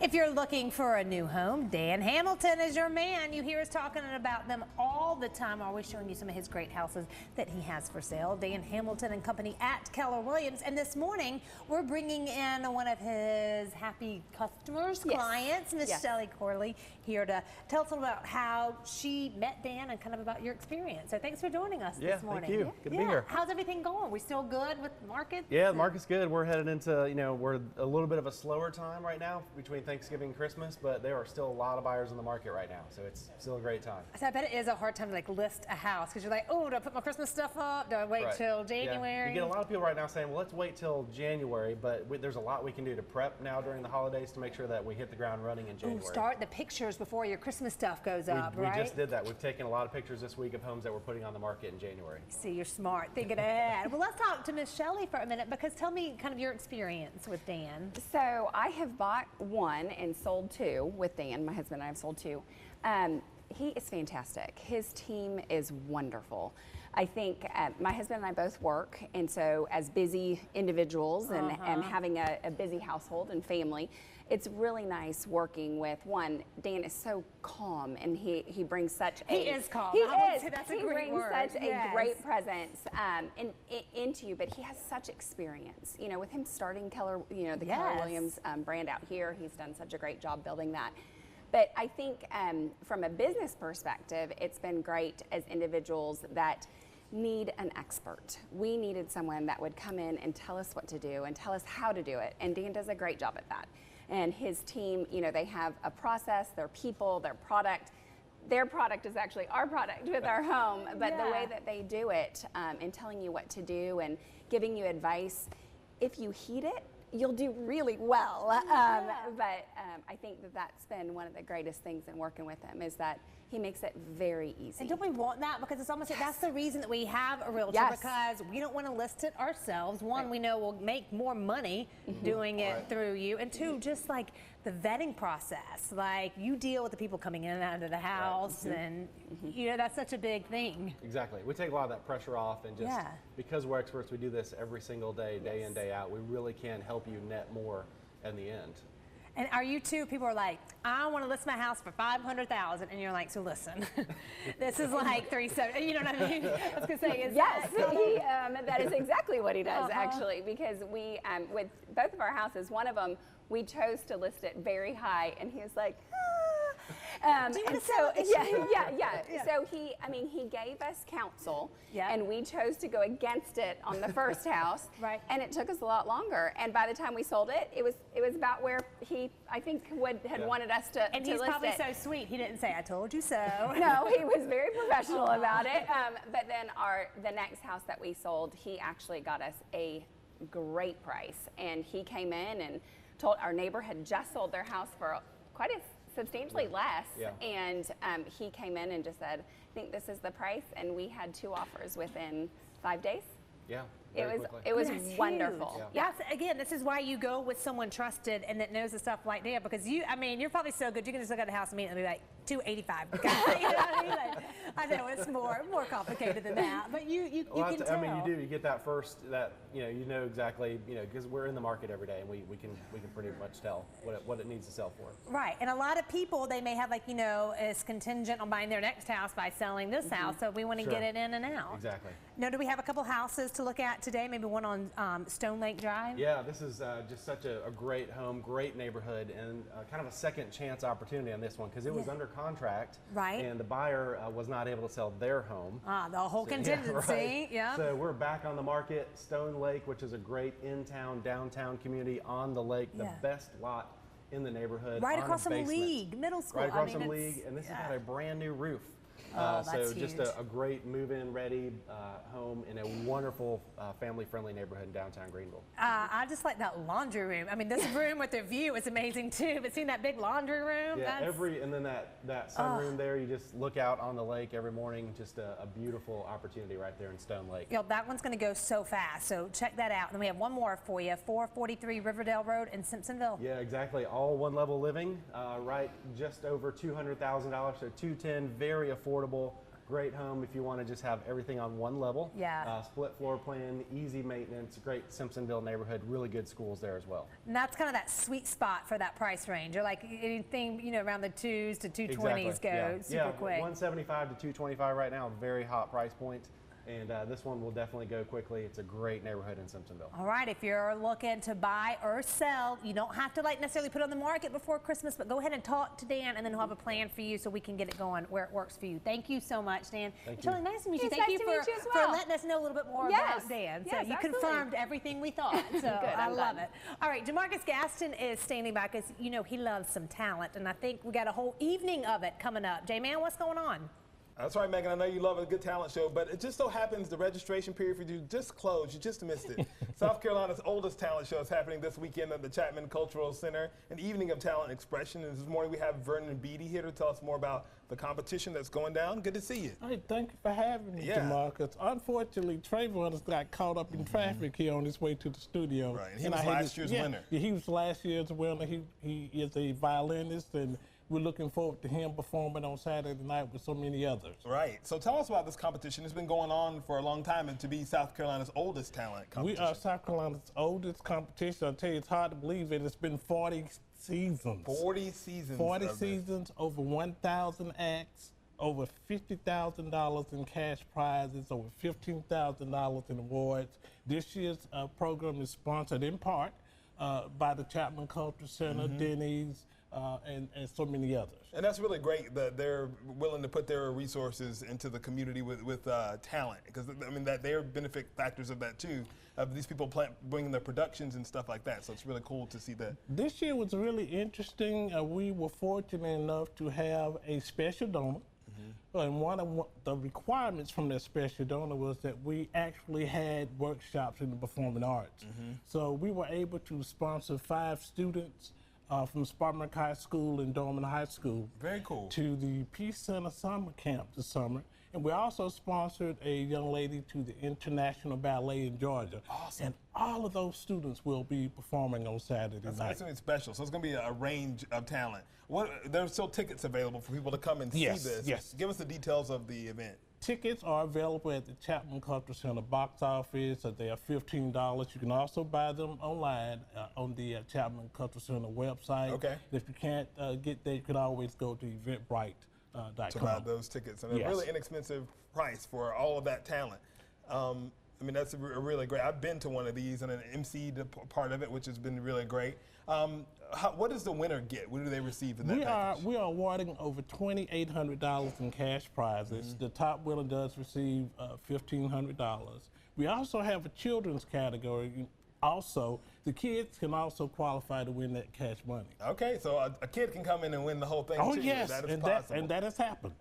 If you're looking for a new home, Dan Hamilton is your man. You hear us talking about them all the time, always showing you some of his great houses that he has for sale. Dan Hamilton and Company at Keller Williams. And this morning, we're bringing in one of his happy customers, clients, Miss Shelley Corley, here to tell us about how she met Dan and kind of about your experience. So thanks for joining us this morning. Thank you. Good to be here. How's everything going? We still good with the market? Yeah, the market's good. We're headed into, we're a little bit of a slower time right now between Thanksgiving and Christmas, but there are still a lot of buyers in the market right now, so it's still a great time. So I bet it is a hard time to list a house because you're like, oh, do I put my Christmas stuff up? Do I wait till January? Yeah. You get a lot of people right now saying, well, let's wait till January, but there's a lot we can do to prep now during the holidays to make sure that we hit the ground running in January. Ooh, start the pictures before your Christmas stuff goes up, right? We just did that. We've taken a lot of pictures this week of homes that we're putting on the market in January. See, you're smart, thinking ahead. Well, let's talk to Miss Shelley for a minute, because tell me kind of your experience with Dan. So I have bought one and sold two with Dan. My husband and I have sold two. He is fantastic. His team is wonderful. I think my husband and I both work, and so as busy individuals and having a busy household and family, it's really nice working with one. Dan is so calm, and he brings such he is calm. He is. That's a he great brings word. such a great presence into you, but he has such experience. You know, with him starting Keller, the Keller Williams brand out here, he's done such a great job building that. But I think from a business perspective, it's been great as individuals that need an expert. We needed someone that would come in and tell us what to do and tell us how to do it. And Dan does a great job at that. And his team, they have a process, their people, their product. Their product is actually our product with our home, but the way that they do it and telling you what to do and giving you advice, if you heed it, you'll do really well. But I think that's been one of the greatest things in working with him, is that he makes it very easy. And don't we want that? Because it's almost like that's the reason that we have a realtor, because we don't want to list it ourselves. One, we know we'll make more money doing it through you. And two, just like the vetting process. Like, you deal with the people coming in and out of the house, and that's such a big thing. Exactly. We take a lot of that pressure off, and just because we're experts, we do this every single day, day in, day out. We really can help you net more in the end. And are you too, people are like, I want to list my house for $500,000, and you're like, so listen, this is like $370, you know what I mean? I was going to say, that is exactly what he does, actually, because we, with both of our houses, one of them, we chose to list it very high, and he was like, So he gave us counsel, and we chose to go against it on the first house, and it took us a lot longer. And by the time we sold it, it was about where he, I think, had wanted us to. And he's probably so sweet. He didn't say, "I told you so." No, he was very professional about it. But then the next house that we sold, he actually got us a great price, and he came in and told our neighbor had just sold their house for quite a substantially less, and he came in and just said, I think this is the price, and we had two offers within 5 days. It was wonderful. Yes, again, this is why you go with someone trusted and that knows the stuff like that, because you're probably so good, you can just look at the house immediately and be like, $285. I know it's more complicated than that, but you can tell. I mean, you do. You get that first, you know exactly, because we're in the market every day, and we can pretty much tell what it needs to sell for. Right, and a lot of people, they may have is contingent on buying their next house by selling this house, so we want to get it in and out. Exactly. Now, do we have a couple houses to look at today? Maybe one on Stone Lake Drive? Yeah, this is just such a great home, great neighborhood, and kind of a second chance opportunity on this one, because it was under contract, and the buyer was not able to sell their home. The whole contingency, So we're back on the market. Stone Lake, which is a great in-town, downtown community on the lake, the best lot in the neighborhood. Right across from League Middle School. Right across from League, and this has got a brand new roof. So just a great move-in ready home in a wonderful family-friendly neighborhood in downtown Greenville. I just like that laundry room. I mean, this room with the view is amazing too, but seeing that big laundry room? Yeah, and then that sunroom there, you just look out on the lake every morning, just a beautiful opportunity right there in Stone Lake. That one's going to go so fast, so check that out. And then we have one more for you, 443 Riverdale Road in Simpsonville. Yeah, exactly. All one-level living, right just over $200,000, so $210, very affordable. Great home if you want to just have everything on one level. Yeah. Split floor plan, easy maintenance, great Simpsonville neighborhood, really good schools there as well. And that's kind of that sweet spot for that price range. Or like anything, you know, around the 2s to 220s go super quick. 175 to 225 right now, very hot price point. And this one will definitely go quickly. It's a great neighborhood in Simpsonville. All right, if you're looking to buy or sell, you don't have to like necessarily put it on the market before Christmas, but go ahead and talk to Dan, and then he'll have a plan for you so we can get it going where it works for you. Thank you so much, Dan. Thank it's you. really nice to meet you. It's Thank nice you to meet you as well. for letting us know a little bit more Yes. about Dan. So Yes, you absolutely. confirmed everything we thought. So Good, I I'm love glad. it. All right, Jamarcus Gaston is standing by because, you know, he loves some talent, and I think we got a whole evening of it coming up. J-Man, what's going on? That's right, Megan. I know you love a good talent show, but it just so happens the registration period for you just closed. You just missed it. South Carolina's oldest talent show is happening this weekend at the CHAPMAN Cultural Center, an evening of talent expression. And this morning we have Vernon and BEATTY here to tell us more about the competition that's going down. Good to see you. Hey, thank you for having me, Yeah. Jamarcus. Unfortunately, TREVON has got caught up in traffic here on his way to the studio. Right, and he was last year's winner. Yeah, he was last year's winner. He is a violinist, and we're looking forward to him performing on Saturday night with so many others. Right. So tell us about this competition. It's been going on for a long time, and to be South Carolina's oldest talent competition. We are South Carolina's oldest competition. I'll tell you, it's hard to believe it. It's been 40 seasons. 40 seasons. 40 of this. seasons, over 1,000 acts, over $50,000 in cash prizes, over $15,000 in awards. This year's program is sponsored in part by the CHAPMAN Cultural Center, Denny's, and so many others. And that's really great that they're willing to put their resources into the community with talent, because I mean that they're benefit factors of that too, of these people bringing their productions and stuff like that. So it's really cool to see that. This year was really interesting. We were fortunate enough to have a special donor. And one of the requirements from that special donor was that we actually had workshops in the performing arts. So we were able to sponsor 5 students from Spartanburg High School and Dorman High School. Very cool. To the Peace Center Summer Camp this summer. And we also sponsored a young lady to the International Ballet in Georgia. Awesome. And all of those students will be performing on Saturday night. That's something special. So it's going to be a range of talent. There's still tickets available for people to come and Yes, see this. yes. Give us the details of the event. Tickets are available at the CHAPMAN Cultural Center box office. They are $15. You can also buy them online on the CHAPMAN Cultural Center website. Okay. If you can't get there, you can always go to eventbrite.com. To buy those tickets. And a really inexpensive price for all of that talent. I mean, that's really great. I've been to one of these and an MC part of it, which has been really great. What does the winner get? What do they receive in that package? We are awarding over $2,800 in cash prizes. The top winner does receive $1,500. We also have a children's category. Also, the kids can also qualify to win that cash money. Okay, so a kid can come in and win the whole thing too. Yes, that is possible. and that has happened.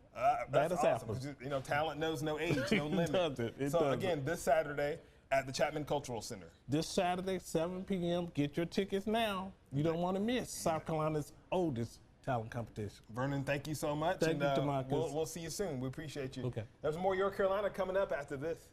That's has awesome. happened. You know, talent knows no age, no limit. It so doesn't. again, this Saturday at the CHAPMAN Cultural Center. This Saturday, 7 p.m. Get your tickets now. You don't want to miss South Carolina's oldest talent competition. Vernon, thank you so much. Thank you, Demarcus. We'll see you soon. We appreciate you. Okay. There's more Your Carolina coming up after this.